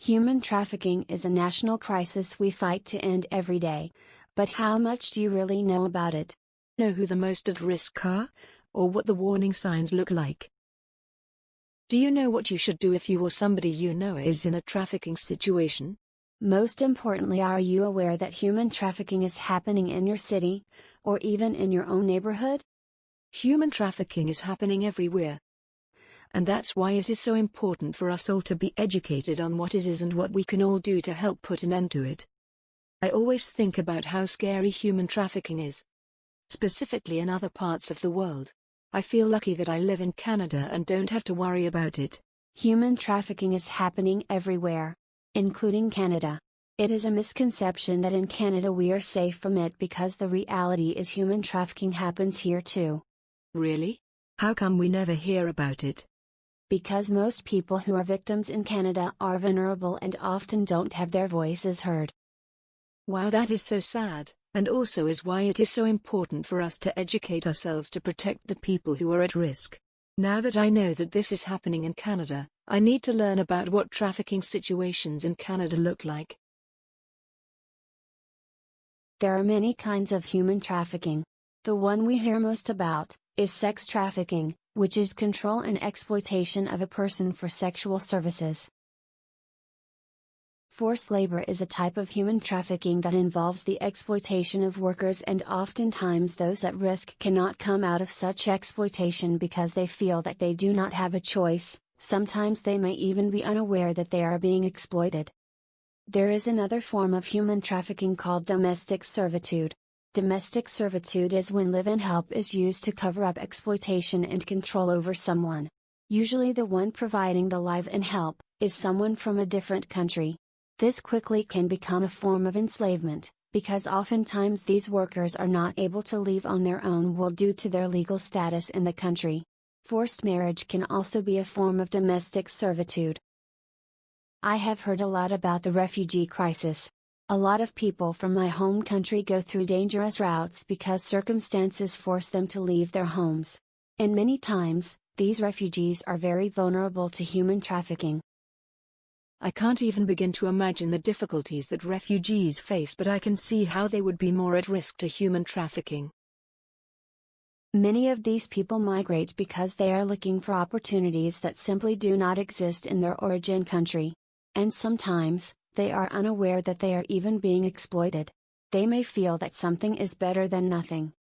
Human trafficking is a national crisis we fight to end every day. But how much do you really know about it? Know who the most at risk are? Or what the warning signs look like? Do you know what you should do if you or somebody you know is in a trafficking situation? Most importantly, are you aware that human trafficking is happening in your city, or even in your own neighborhood? Human trafficking is happening everywhere. And that's why it is so important for us all to be educated on what it is and what we can all do to help put an end to it. I always think about how scary human trafficking is, specifically in other parts of the world. I feel lucky that I live in Canada and don't have to worry about it. Human trafficking is happening everywhere, including Canada. It is a misconception that in Canada we are safe from it because the reality is human trafficking happens here too. Really? How come we never hear about it? Because most people who are victims in Canada are vulnerable and often don't have their voices heard. Wow, that is so sad, and also is why it is so important for us to educate ourselves to protect the people who are at risk. Now that I know that this is happening in Canada, I need to learn about what trafficking situations in Canada look like. There are many kinds of human trafficking. The one we hear most about is sex trafficking, which is control and exploitation of a person for sexual services. Forced labor is a type of human trafficking that involves the exploitation of workers, and oftentimes those at risk cannot come out of such exploitation because they feel that they do not have a choice. Sometimes they may even be unaware that they are being exploited. There is another form of human trafficking called domestic servitude. Domestic servitude is when live-in help is used to cover up exploitation and control over someone. Usually the one providing the live-in help is someone from a different country. This quickly can become a form of enslavement, because oftentimes these workers are not able to leave on their own will due to their legal status in the country. Forced marriage can also be a form of domestic servitude. I have heard a lot about the refugee crisis. A lot of people from my home country go through dangerous routes because circumstances force them to leave their homes. And many times, these refugees are very vulnerable to human trafficking. I can't even begin to imagine the difficulties that refugees face, but I can see how they would be more at risk to human trafficking. Many of these people migrate because they are looking for opportunities that simply do not exist in their origin country. And sometimes, they are unaware that they are even being exploited. They may feel that something is better than nothing.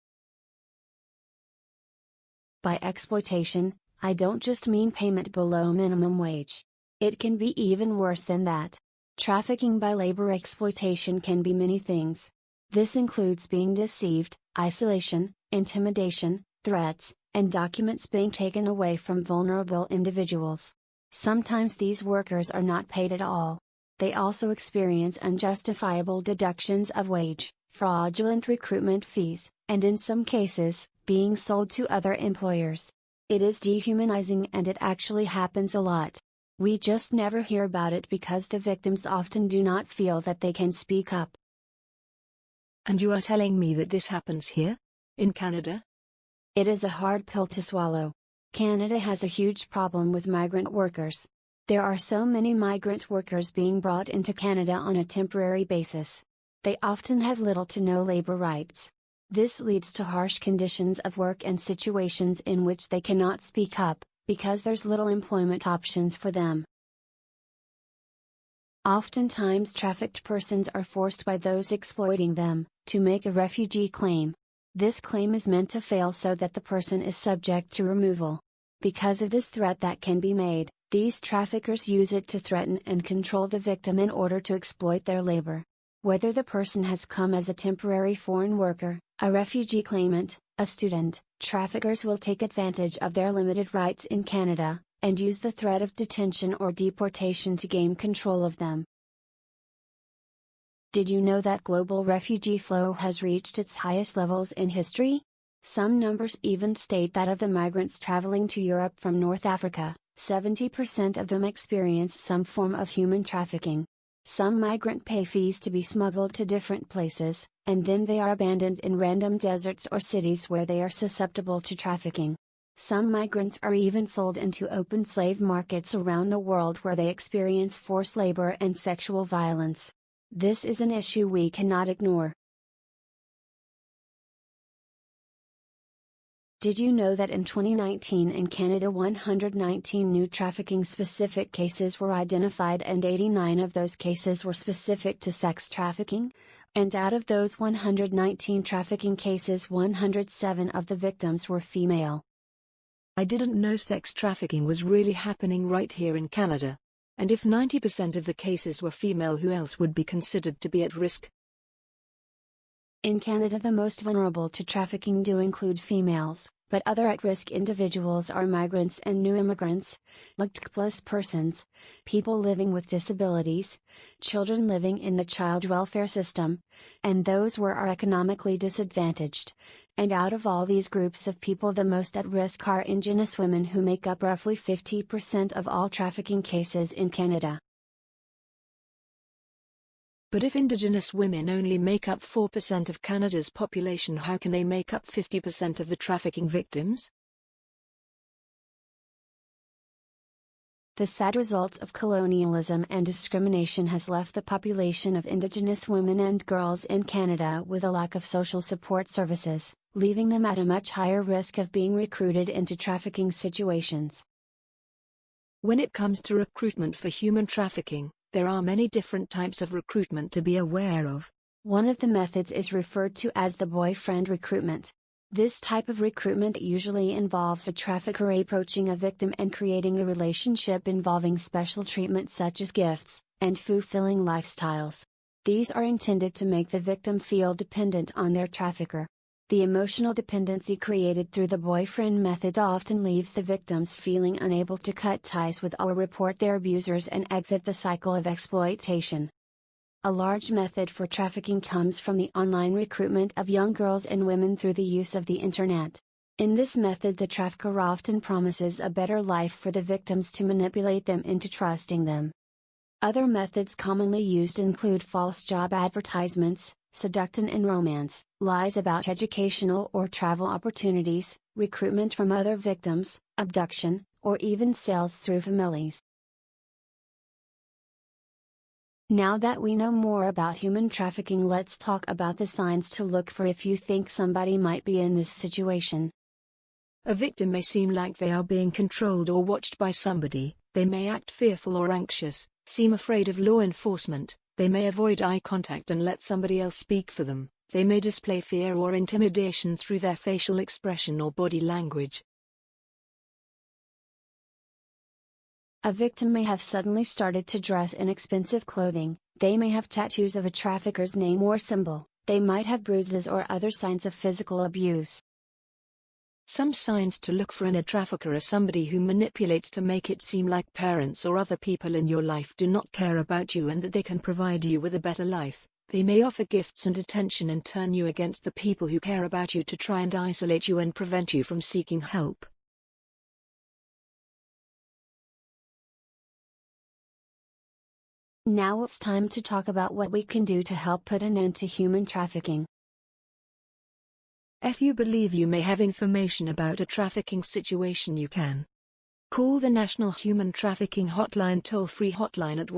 By exploitation, I don't just mean payment below minimum wage. It can be even worse than that. Trafficking by labor exploitation can be many things. This includes being deceived, isolation, intimidation, threats, and documents being taken away from vulnerable individuals. Sometimes these workers are not paid at all. They also experience unjustifiable deductions of wage, fraudulent recruitment fees, and in some cases, being sold to other employers. It is dehumanizing and it actually happens a lot. We just never hear about it because the victims often do not feel that they can speak up. And you are telling me that this happens here? In Canada? It is a hard pill to swallow. Canada has a huge problem with migrant workers. There are so many migrant workers being brought into Canada on a temporary basis. They often have little to no labor rights. This leads to harsh conditions of work and situations in which they cannot speak up, because there's little employment options for them. Oftentimes trafficked persons are forced by those exploiting them, to make a refugee claim. This claim is meant to fail so that the person is subject to removal. Because of this threat that can be made, these traffickers use it to threaten and control the victim in order to exploit their labor. Whether the person has come as a temporary foreign worker, a refugee claimant, a student, traffickers will take advantage of their limited rights in Canada, and use the threat of detention or deportation to gain control of them. Did you know that global refugee flow has reached its highest levels in history? Some numbers even state that of the migrants traveling to Europe from North Africa, 70% of them experience some form of human trafficking. Some migrant pay fees to be smuggled to different places, and then they are abandoned in random deserts or cities where they are susceptible to trafficking. Some migrants are even sold into open slave markets around the world where they experience forced labor and sexual violence. This is an issue we cannot ignore. Did you know that in 2019 in Canada 119 new trafficking-specific cases were identified and 89 of those cases were specific to sex trafficking? And out of those 119 trafficking cases 107 of the victims were female. I didn't know sex trafficking was really happening right here in Canada. And if 90% of the cases were female, who else would be considered to be at risk? In Canada, the most vulnerable to trafficking do include females, but other at-risk individuals are migrants and new immigrants, LGBTQ+ persons, people living with disabilities, children living in the child welfare system, and those who are economically disadvantaged. And out of all these groups of people, the most at risk are Indigenous women, who make up roughly 50% of all trafficking cases in Canada. But if Indigenous women only make up 4% of Canada's population, how can they make up 50% of the trafficking victims? The sad result of colonialism and discrimination has left the population of Indigenous women and girls in Canada with a lack of social support services, leaving them at a much higher risk of being recruited into trafficking situations. When it comes to recruitment for human trafficking, there are many different types of recruitment to be aware of. One of the methods is referred to as the boyfriend recruitment. This type of recruitment usually involves a trafficker approaching a victim and creating a relationship involving special treatment such as gifts and fulfilling lifestyles. These are intended to make the victim feel dependent on their trafficker. The emotional dependency created through the boyfriend method often leaves the victims feeling unable to cut ties with or report their abusers and exit the cycle of exploitation. A large method for trafficking comes from the online recruitment of young girls and women through the use of the internet. In this method, the trafficker often promises a better life for the victims to manipulate them into trusting them. Other methods commonly used include false job advertisements, seduction and romance, lies about educational or travel opportunities, recruitment from other victims, abduction, or even sales through families. Now that we know more about human trafficking, let's talk about the signs to look for if you think somebody might be in this situation. A victim may seem like they are being controlled or watched by somebody. They may act fearful or anxious, seem afraid of law enforcement. They may avoid eye contact and let somebody else speak for them. They may display fear or intimidation through their facial expression or body language. A victim may have suddenly started to dress in expensive clothing. They may have tattoos of a trafficker's name or symbol. They might have bruises or other signs of physical abuse. Some signs to look for in a trafficker are somebody who manipulates to make it seem like parents or other people in your life do not care about you and that they can provide you with a better life. They may offer gifts and attention and turn you against the people who care about you to try and isolate you and prevent you from seeking help. Now it's time to talk about what we can do to help put an end to human trafficking. If you believe you may have information about a trafficking situation, you can call the National Human Trafficking Hotline toll-free hotline at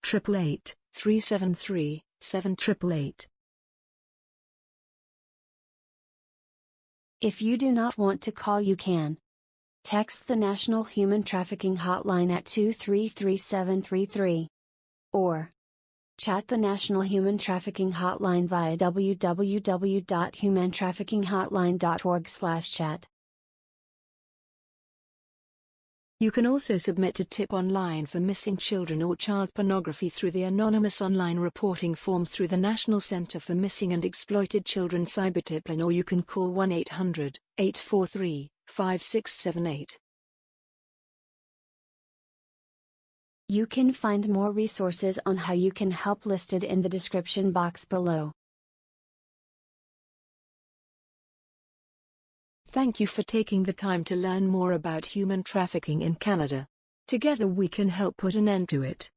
1-888-373-7888. If you do not want to call, you can text the National Human Trafficking Hotline at 233733, or chat the National Human Trafficking Hotline via www.humantraffickinghotline.org/chat. You can also submit a tip online for missing children or child pornography through the anonymous online reporting form through the National Center for Missing and Exploited Children Cybertipline, or you can call 1-800-843-5678. You can find more resources on how you can help listed in the description box below. Thank you for taking the time to learn more about human trafficking in Canada. Together we can help put an end to it.